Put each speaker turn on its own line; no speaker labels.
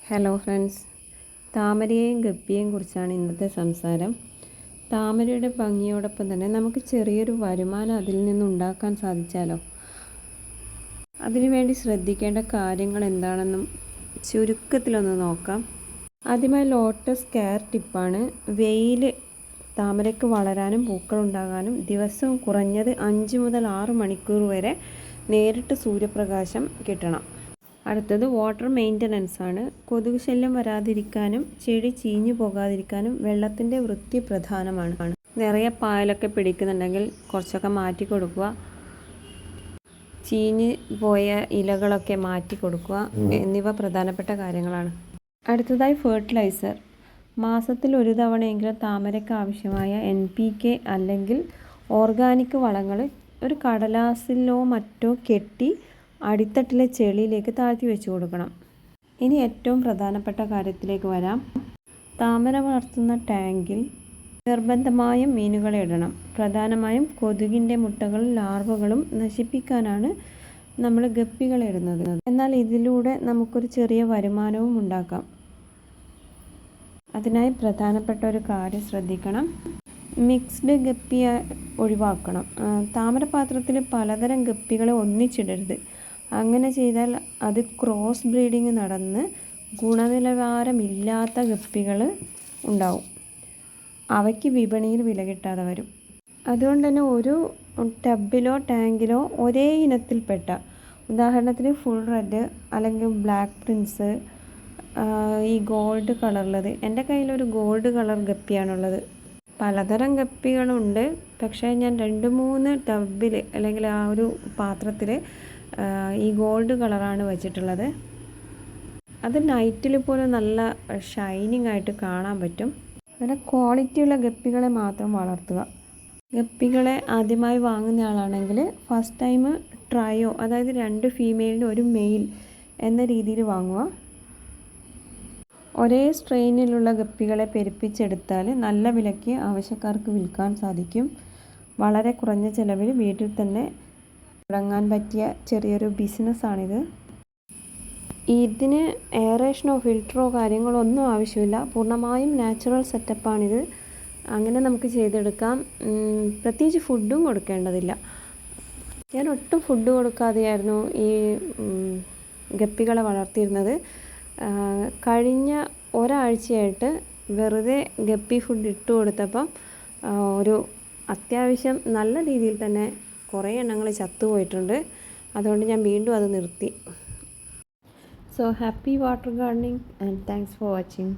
Hello friends, താമരയെയും ഗപ്പിയെയും കുറിച്ചാണ് ഇന്നത്തെ സംസാരം. താമരയുടെ ഭംഗിയോടൊപ്പം തന്നെ നമുക്ക് ചെറിയൊരു വരുമാനം അതിൽ നിന്നുണ്ടാക്കാൻ സാധിച്ചാലോ? അതിനുവേണ്ടി ശ്രദ്ധിക്കേണ്ട കാര്യങ്ങൾ എന്താണെന്നും ചുരുക്കത്തിലൊന്ന് നോക്കാം. ആദ്യമായി ലോട്ടസ് കെയർ ടിപ്പാണ്. വെയിൽ താമരയ്ക്ക് വളരാനും പൂക്കളുണ്ടാകാനും ദിവസവും കുറഞ്ഞത് 5 മുതൽ 6 മണിക്കൂർ വരെ നേരിട്ട് സൂര്യപ്രകാശം കിട്ടണം. അടുത്തത് വാട്ടർ മെയിൻ്റനൻസ് ആണ്. കൊതുക് ശല്യം വരാതിരിക്കാനും ചെടി ചീഞ്ഞു പോകാതിരിക്കാനും വെള്ളത്തിൻ്റെ വൃത്തി പ്രധാനമാണ്. നിറയെ പായലൊക്കെ പിടിക്കുന്നുണ്ടെങ്കിൽ കുറച്ചൊക്കെ മാറ്റി കൊടുക്കുക. ചീഞ്ഞ് പോയ ഇലകളൊക്കെ മാറ്റി കൊടുക്കുക എന്നിവ പ്രധാനപ്പെട്ട കാര്യങ്ങളാണ്. അടുത്തതായി ഫെർട്ടിലൈസർ. മാസത്തിൽ ഒരു തവണയെങ്കിലും താമരയ്ക്ക് ആവശ്യമായ NPK അല്ലെങ്കിൽ ഓർഗാനിക് വളങ്ങൾ ഒരു കടലാസിലോ മറ്റോ കെട്ടി അടിത്തട്ടിലെ ചെളിയിലേക്ക് താഴ്ത്തി വെച്ച് കൊടുക്കണം. ഇനി ഏറ്റവും പ്രധാനപ്പെട്ട കാര്യത്തിലേക്ക് വരാം. താമര വളർത്തുന്ന ടാങ്കിൽ നിർബന്ധമായും മീനുകളെ ഇടണം. പ്രധാനമായും കൊതുകിൻ്റെ മുട്ടകളും ലാർവകളും നശിപ്പിക്കാനാണ് നമ്മൾ ഗപ്പികളെ ഇടുന്നത്. എന്നാൽ ഇതിലൂടെ നമുക്കൊരു ചെറിയ വരുമാനവും ഉണ്ടാക്കാം. അതിനായി പ്രധാനപ്പെട്ട ഒരു കാര്യം ശ്രദ്ധിക്കണം. മിക്സ്ഡ് ഗപ്പിയെ ഒഴിവാക്കണം. താമരപാത്രത്തിൽ പലതരം ഗപ്പികളെ ഒന്നിച്ചിടരുത്. അങ്ങനെ ചെയ്താൽ അത് ക്രോസ് ബ്രീഡിങ് നടന്ന് ഗുണനിലവാരമില്ലാത്ത ഗപ്പികൾ ഉണ്ടാവും. അവയ്ക്ക് വിപണിയിൽ വില കിട്ടാതെ വരും. അതുകൊണ്ട് തന്നെ ഒരു ടബിലോ ടാങ്കിലോ ഒരേ ഇനത്തിൽപ്പെട്ട, ഉദാഹരണത്തിന് ഫുൾ റെഡ് അല്ലെങ്കിൽ ബ്ലാക്ക് പ്രിൻസ്, ഈ ഗോൾഡ് കളറുള്ളത്, എൻ്റെ കയ്യിലൊരു ഗോൾഡ് കളർ ഗപ്പിയാണുള്ളത്. പലതരം ഗപ്പികളുണ്ട്, പക്ഷേ ഞാൻ 2-3 ടബിൽ അല്ലെങ്കിൽ ആ ഒരു പാത്രത്തിൽ ഈ ഗോൾഡ് കളറാണ് വെച്ചിട്ടുള്ളത്. അത് നൈറ്റിൽ പോലും നല്ല ഷൈനിങ് ആയിട്ട് കാണാൻ പറ്റും. അങ്ങനെ ക്വാളിറ്റിയുള്ള ഗപ്പികളെ മാത്രം വളർത്തുക. ഗപ്പികളെ ആദ്യമായി വാങ്ങുന്ന ആളാണെങ്കിൽ ഫസ്റ്റ് ടൈം ട്രയോ, അതായത് 2 ഫീമെയിലിന് 1 മെയിൽ എന്ന രീതിയിൽ വാങ്ങുക. ഒരേ സ്ട്രെയിനിലുള്ള ഗപ്പികളെ പെരുപ്പിച്ചെടുത്താൽ നല്ല വിലയ്ക്ക് ആവശ്യക്കാർക്ക് വിൽക്കാൻ സാധിക്കും. വളരെ കുറഞ്ഞ ചിലവിൽ വീട്ടിൽ തന്നെ തുടങ്ങാൻ പറ്റിയ ചെറിയൊരു ബിസിനസ്സാണിത്. ഇതിന് എയറേഷനോ ഫിൽറ്ററോ കാര്യങ്ങളോ ഒന്നും ആവശ്യമില്ല. പൂർണ്ണമായും നാച്ചുറൽ സെറ്റപ്പാണിത്. അങ്ങനെ നമുക്ക് ചെയ്തെടുക്കാം. പ്രത്യേകിച്ച് ഫുഡും കൊടുക്കേണ്ടതില്ല. ഞാൻ ഒട്ടും ഫുഡ് കൊടുക്കാതെയായിരുന്നു ഈ ഗപ്പികളെ വളർത്തിയിരുന്നത്. കഴിഞ്ഞ ഒരാഴ്ചയായിട്ട് വെറുതെ ഗപ്പി ഫുഡ് ഇട്ട് കൊടുത്തപ്പം ഒരു അത്യാവശ്യം നല്ല രീതിയിൽ തന്നെ കുറേ എണ്ണങ്ങൾ ചത്തുപോയിട്ടുണ്ട്. അതുകൊണ്ട് ഞാൻ വീണ്ടും അത് നിർത്തി. So happy water gardening and thanks for watching.